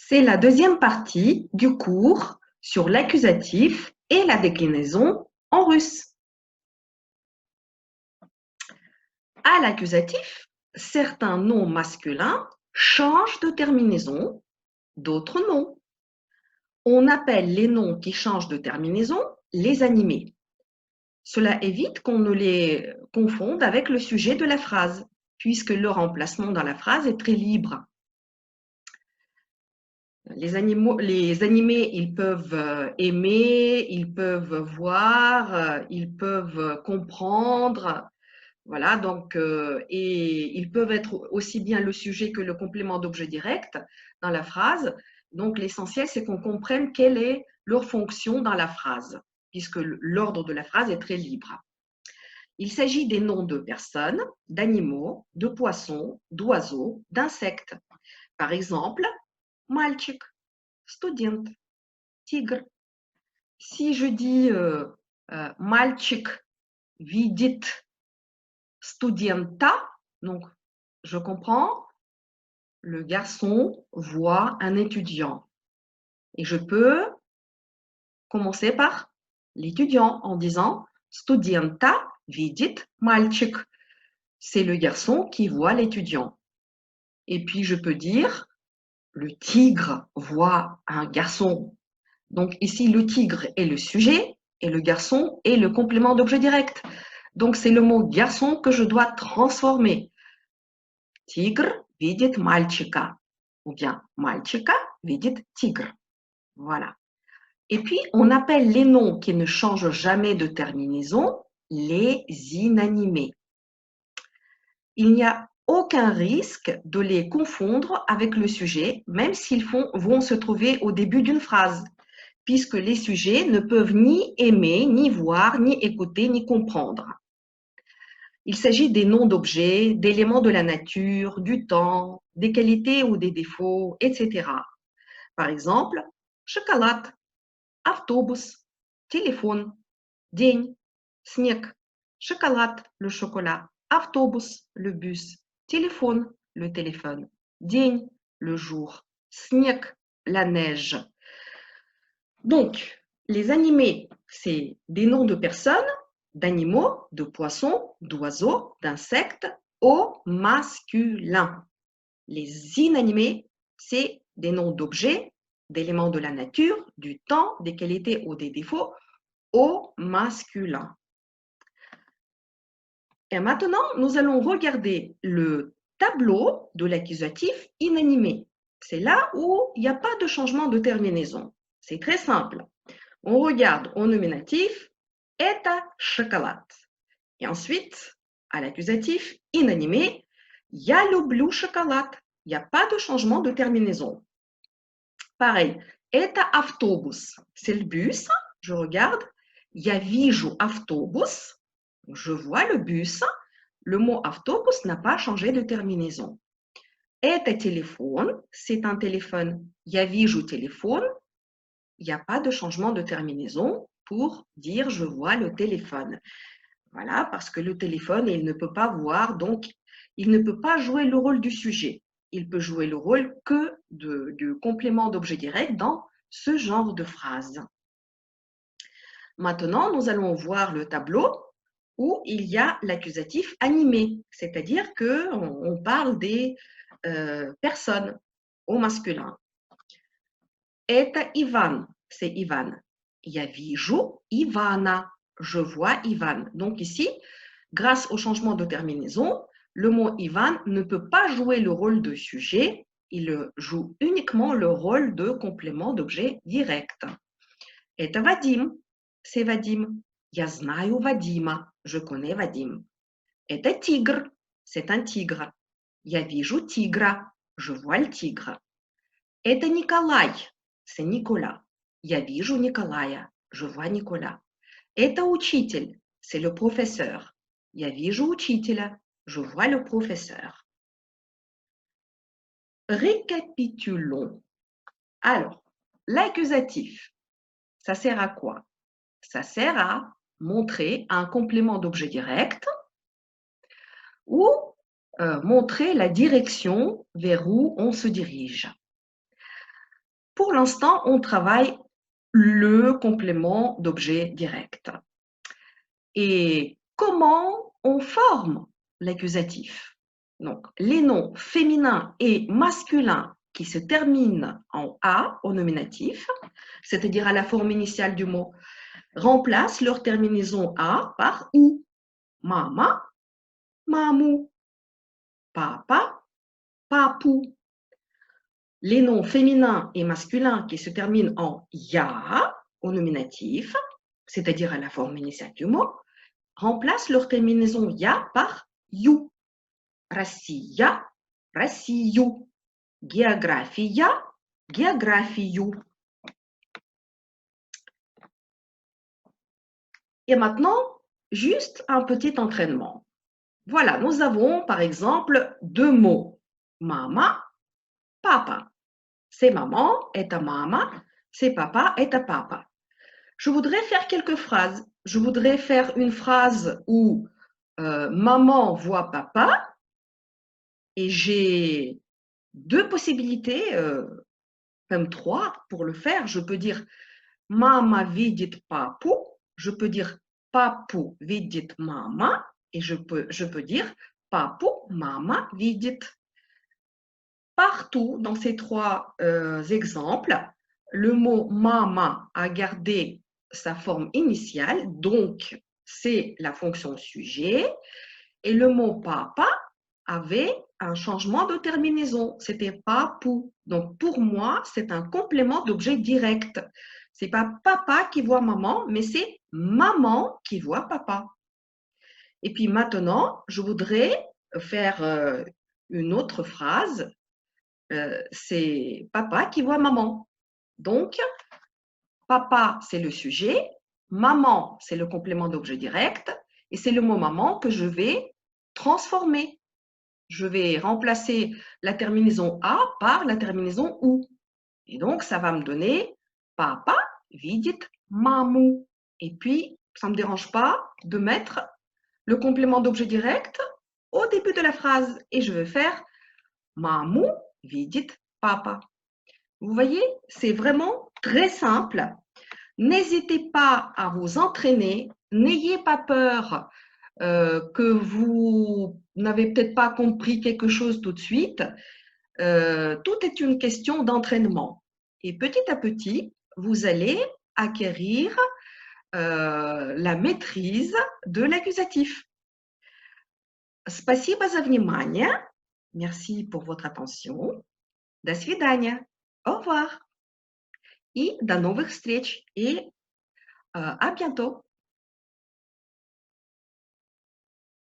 C'est la deuxième partie du cours sur l'accusatif et la déclinaison en russe. À l'accusatif, certains noms masculins changent de terminaison, d'autres non. On appelle les noms qui changent de terminaison les animés. Cela évite qu'on ne les confonde avec le sujet de la phrase, puisque leur emplacement dans la phrase est très libre. Les animés, ils peuvent aimer, ils peuvent voir, ils peuvent comprendre. Voilà, donc, et ils peuvent être aussi bien le sujet que le complément d'objet direct dans la phrase. Donc, l'essentiel, c'est qu'on comprenne quelle est leur fonction dans la phrase, puisque l'ordre de la phrase est très libre. Il s'agit des noms de personnes, d'animaux, de poissons, d'oiseaux, d'insectes. Par exemple, мальчик, студент, tigre. Si je dis мальчик видит студента, donc je comprends, le garçon voit un étudiant. Et je peux commencer par l'étudiant en disant студента видит мальчик. C'est le garçon qui voit l'étudiant. Et puis je peux dire le tigre voit un garçon. Donc ici, le tigre est le sujet et le garçon est le complément d'objet direct. Donc c'est le mot garçon que je dois transformer. Tigre видит мальчика. Ou bien мальчика видит tigre. Voilà. Et puis, on appelle les noms qui ne changent jamais de terminaison les inanimés. Il n'y a aucun risque de les confondre avec le sujet, même s'ils vont se trouver au début d'une phrase, puisque les sujets ne peuvent ni aimer, ni voir, ni écouter, ni comprendre. Il s'agit des noms d'objets, d'éléments de la nature, du temps, des qualités ou des défauts, etc. Par exemple, chocolat, автобус, téléphone, день, снег, chocolat, le chocolat, автобус, le bus, téléphone, le téléphone, день, le jour, снег, la neige. Donc, les animés, c'est des noms de personnes, d'animaux, de poissons, d'oiseaux, d'insectes au masculin. Les inanimés, c'est des noms d'objets, d'éléments de la nature, du temps, des qualités ou des défauts au masculin. Et maintenant, nous allons regarder le tableau de l'accusatif inanimé. C'est là où il n'y a pas de changement de terminaison. C'est très simple. On regarde au nominatif «Это шоколад». Et ensuite, à l'accusatif inanimé, «Я люблю шоколад». Il n'y a pas de changement de terminaison. Pareil, «Это автобус». C'est le bus. Je regarde. «Я вижу автобус». Je vois le bus. Le mot автобус n'a pas changé de terminaison. «Это телефон». C'est un téléphone. «Я вижу телефон». Il n'y a pas de changement de terminaison pour dire je vois le téléphone. Voilà, parce que le téléphone, il ne peut pas voir, donc il ne peut pas jouer le rôle du sujet. Il peut jouer le rôle que du complément d'objet direct dans ce genre de phrase. Maintenant, nous allons voir le tableau où il y a l'accusatif animé, c'est-à-dire qu'on parle des personnes au masculin. Это Иван, c'est Ivan. Я вижу Ивана, je vois Ivan. Donc ici, grâce au changement de terminaison, le mot Ivan ne peut pas jouer le rôle de sujet, il joue uniquement le rôle de complément d'objet direct. Это Vadim, c'est Vadim. Я знаю Вадима, je connais Vadim. Это Tigre, c'est un tigre. Я вижу тигра, je vois le tigre. Это Николай, c'est Nicolas. Я вижу Николая, je vois Nicolas. Это учитель, c'est le professeur. Я вижу учителя, je vois le professeur. Récapitulons. Alors, l'accusatif, ça sert à quoi? Ça sert à montrer un complément d'objet direct ou montrer la direction vers où on se dirige. Pour l'instant, on travaille le complément d'objet direct. Et comment on forme l'accusatif? Donc, les noms féminins et masculins qui se terminent en A au nominatif, c'est-à-dire à la forme initiale du mot, remplacent leur terminaison A par OU. Mama, mamou, papa, papou. Les noms féminins et masculins qui se terminent en ya au nominatif, c'est-à-dire à la forme initiale du mot, remplacent leur terminaison ya par you. Россия, Россию. География, географию. Et maintenant, juste un petit entraînement. Voilà, nous avons par exemple deux mots. Mama, papa. C'est maman, est à mama, c'est papa, est à papa. Je voudrais faire quelques phrases. Je voudrais faire une phrase où maman voit papa et j'ai deux possibilités, même trois pour le faire. Je peux dire mama vidit papu, je peux dire papu vidit mama et je peux dire papu mama vidit. Partout dans ces trois exemples, le mot mama a gardé sa forme initiale, donc c'est la fonction sujet, et le mot papa avait un changement de terminaison, c'était papou. Donc pour moi, c'est un complément d'objet direct. C'est pas papa qui voit maman, mais c'est maman qui voit papa. Et puis maintenant, je voudrais faire une autre phrase. C'est papa qui voit maman. Donc, papa, c'est le sujet, maman, c'est le complément d'objet direct, et c'est le mot maman que je vais transformer. Je vais remplacer la terminaison A par la terminaison OU. Et donc, ça va me donner papa vidit mamou. Et puis, ça ne me dérange pas de mettre le complément d'objet direct au début de la phrase. Et je vais faire mamou vidit papa. Vous voyez, c'est vraiment très simple. N'hésitez pas à vous entraîner. N'ayez pas peur que vous n'avez peut-être pas compris quelque chose tout de suite. Tout est une question d'entraînement. Et petit à petit, vous allez acquérir la maîtrise de l'accusatif. Спасибо за внимание. Merci pour votre attention. До свидания. Au revoir. И до новых встреч. И à bientôt.